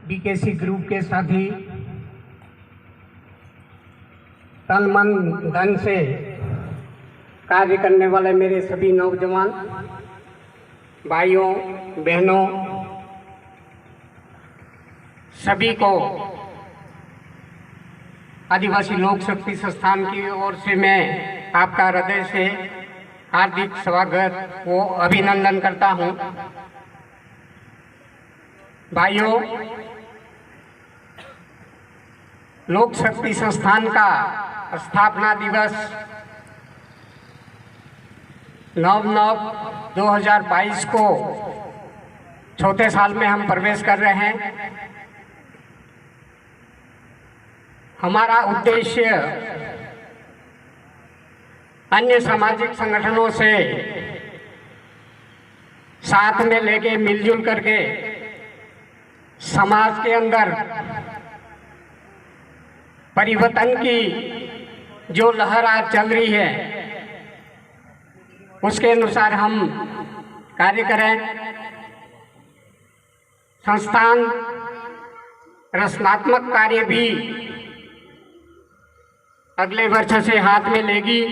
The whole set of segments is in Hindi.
बीकेसी ग्रुप के साथी तन मन धन से कार्य करने वाले मेरे सभी नौजवान भाइयों बहनों सभी को आदिवासी लोक शक्ति संस्थान की ओर से मैं आपका हृदय से हार्दिक स्वागत व अभिनंदन करता हूं। भाइयों, लोक शक्ति संस्थान का स्थापना दिवस 9/9/2022 को चौथे साल में हम प्रवेश कर रहे हैं। हमारा उद्देश्य अन्य सामाजिक संगठनों से साथ में लेके मिलजुल करके समाज के अंदर परिवर्तन की जो लहर आज चल रही है उसके अनुसार हम कार्य करें। संस्थान रचनात्मक कार्य भी अगले वर्ष से हाथ में लेगी।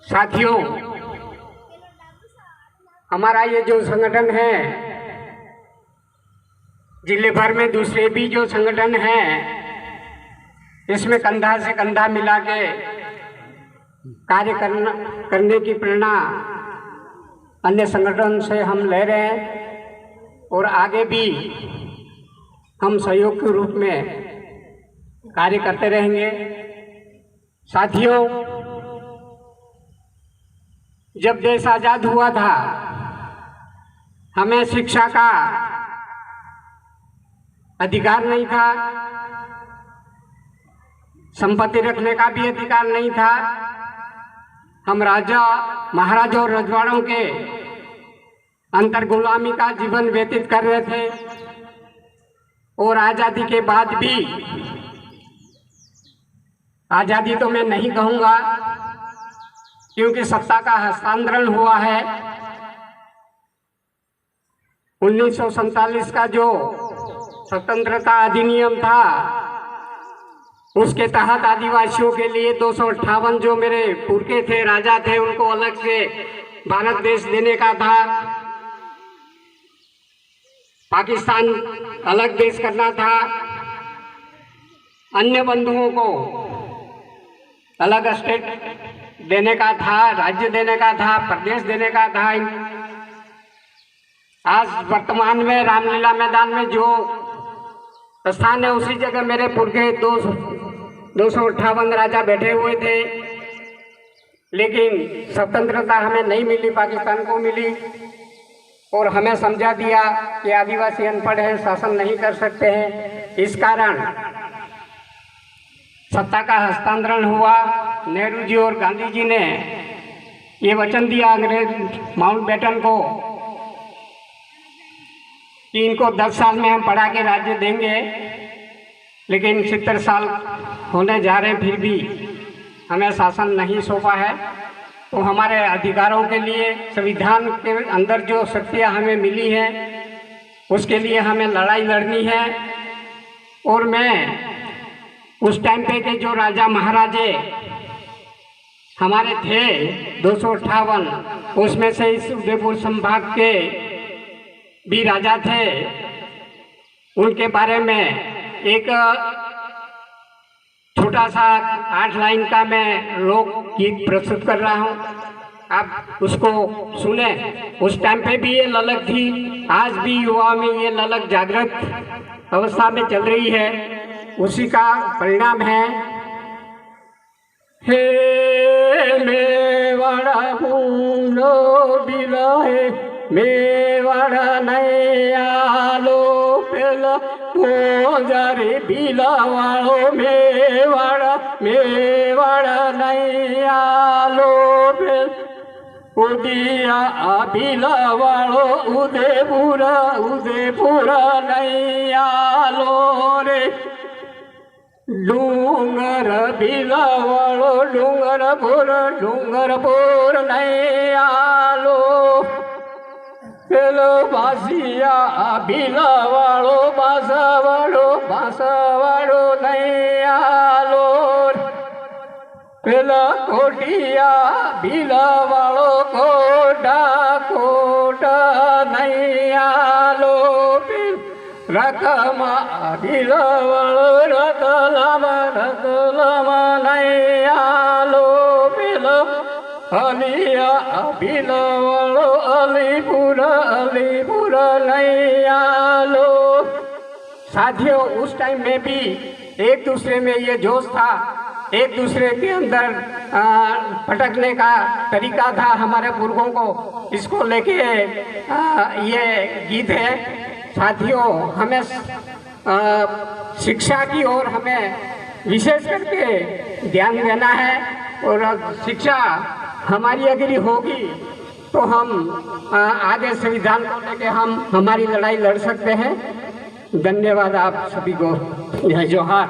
साथियों, हमारा ये जो संगठन है, जिले भर में दूसरे भी जो संगठन हैं, इसमें कंधा से कंधा मिला के कार्य करने की प्रेरणा अन्य संगठन से हम ले रहे हैं और आगे भी हम सहयोग के रूप में कार्य करते रहेंगे। साथियों, जब देश आजाद हुआ था, हमें शिक्षा का अधिकार नहीं था, संपत्ति रखने का भी अधिकार नहीं था। हम राजा महाराजा और रजवाड़ों के अंतर गुलामी का जीवन व्यतीत कर रहे थे और आज़ादी के बाद भी, आज़ादी तो मैं नहीं कहूँगा क्योंकि सत्ता का हस्तांतरण हुआ है। 1947 का जो स्वतंत्रता अधिनियम था, उसके तहत आदिवासियों के लिए 258 जो मेरे पुरखे थे, राजा थे, उनको अलग से भारत देश देने का था। पाकिस्तान अलग देश करना था। अन्य बंधुओं को अलग स्टेट देने का था, राज्य देने का था, प्रदेश देने का था। आज वर्तमान में रामलीला मैदान में जो स्थान है, उसी जगह मेरे पुरखे 258 राजा बैठे हुए थे। लेकिन स्वतंत्रता हमें नहीं मिली, पाकिस्तान को मिली और हमें समझा दिया कि आदिवासी अनपढ़ है, शासन नहीं कर सकते हैं। इस कारण सत्ता का हस्तांतरण हुआ। नेहरू जी और गांधी जी ने ये वचन दिया अंग्रेज माउंटबेटन को कि इनको 10 साल में हम पढ़ा के राज्य देंगे। लेकिन 70 साल होने जा रहे, फिर भी हमें शासन नहीं सौंपा है। तो हमारे अधिकारों के लिए संविधान के अंदर जो शक्तियाँ हमें मिली हैं, उसके लिए हमें लड़ाई लड़नी है। और मैं उस टाइम पे के जो राजा महाराजे हमारे थे 258, उसमें से इस उदयपुर संभाग के भी राजा थे, उनके बारे में एक छोटा सा 8 लाइन का मैं लोकगीत प्रस्तुत कर रहा हूँ। आप उसको सुने। उस टाइम पे भी ये ललक थी, आज भी युवा में ये ललक जागृत अवस्था में चल रही है। उसी का परिणाम है, हे मेवाड़ा पूनो बिलाए, मेवाड़ा नैया लो पेला मोजारे बिलावाड़ो, मेवाड़ा मेवाड़ा नैया लो पेला उदिया बिलावाड़ो, उदयपुरा उदयपुरा नैया लो रे। डूंगर बिलावाड़ो डूंगरपुर नैया लो, પેલો બાસિયા ભીલાવાળો બાંસવાળો નહીં આલો. પેલા કોટિયા ભીલાવાળો કોટા નહીં આલો. રકમા ભીલાવાળો રતલામાં નહીં આલો. પેલો અલિયા ભીલાવાળો अलीपुर नहीं आलो. साथियों, उस टाइम में भी एक दूसरे में ये जोश था, एक दूसरे के अंदर पटकने का तरीका था हमारे बुजुर्गों को. इसको लेके ये गीत है. साथियों, हमें शिक्षा की ओर हमें विशेष करके ध्यान देना है. और शिक्षा हमारी अगर होगी तो हम आगे संविधान को लेके हम हमारी लड़ाई लड़ सकते हैं. धन्यवाद आप सभी को. जय जोहार.